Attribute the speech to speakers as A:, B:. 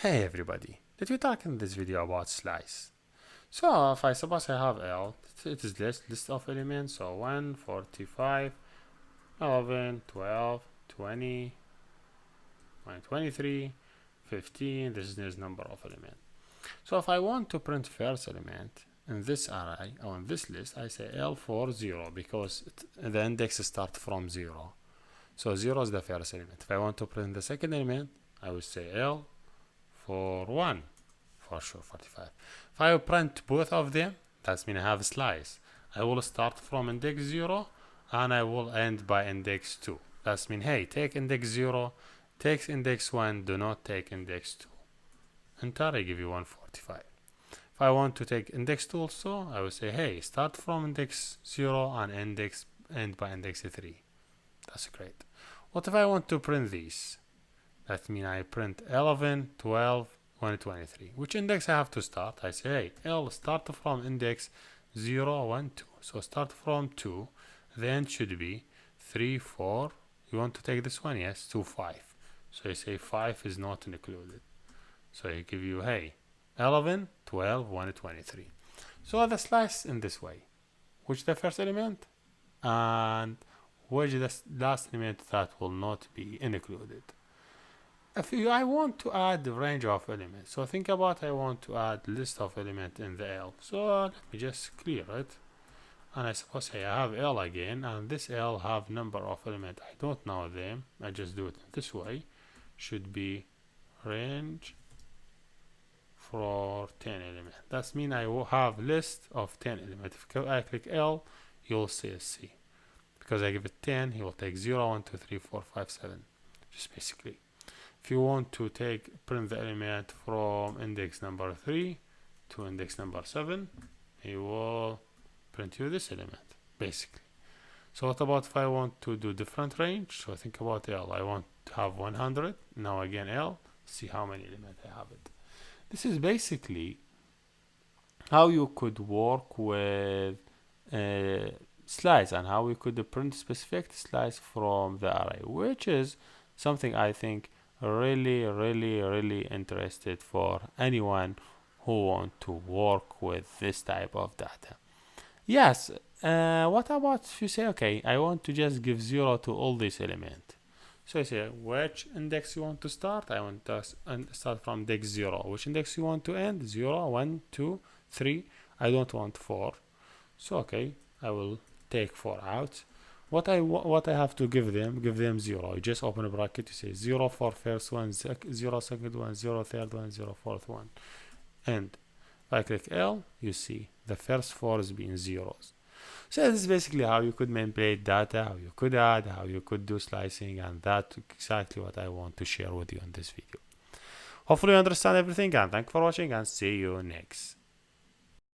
A: Hey everybody, did we talk in this video about slice? So if I suppose I have L, it is list of elements, so 1, 45, 11, 12, 20, 23, 15, this is number of elements. So if I want to print first element in this array or in this list, I say L for 0 because the index starts from 0. So 0 is the first element. If I want to print the second element, I will say L for 1, for sure 45. If I print both of them, that means I have a slice. I will start from index 0 and I will end by index 2. That means, hey, take index 0, take index 1, do not take index 2. Enter, I give you 145. If I want to take index 2 also, I will say, hey, start from index 0 and end by index 3. That's great. What if I want to print these? That means I print 11, 12, 123. Which index I have to start? I say, hey, L start from index 0, 1, 2. So start from 2. The end should be 3, 4. You want to take this one? Yes, 2, 5. So you say 5 is not included. So I give you, hey, 11, 12, 123. So the slice in this way. Which the first element? And which the last element that will not be included. I want to add the range of elements, so think about I want to add list of elements in the L. So let me just clear it, and I suppose hey, I have L again, and this L have number of elements. I don't know them. I just do it this way. Should be range for 10 elements. That means I will have list of 10 elements. If I click L, you'll see C. Because I give it 10, he will take 0, 1, 2, 3, 4, 5, 7. Just basically. If you want to print the element from index number 3 to index number 7, he will print you this element, basically. So what about if I want to do different range? So think about L. I want to have 100. Now again L. See how many elements I have it. This is basically how you could work with slice and how we could print specific slice from the array, which is something I think really interested for anyone who want to work with this type of data. Yes, what about if you say, okay, I want to just give 0 to all these elements. So you say, which index you want to start? I want to start from index 0. Which index you want to end? 0, 1, 2, 3. I don't want 4. So okay, I will take 4 out. What I have to give them 0. You just open a bracket, you say 0 for first one, 0 second one, 0 third one, 0 fourth one. And if I click L, you see the first 4 is being zeros. So this is basically how you could manipulate data, how you could add, how you could do slicing, and that's exactly what I want to share with you in this video. Hopefully you understand everything, and thank you for watching, and see you next.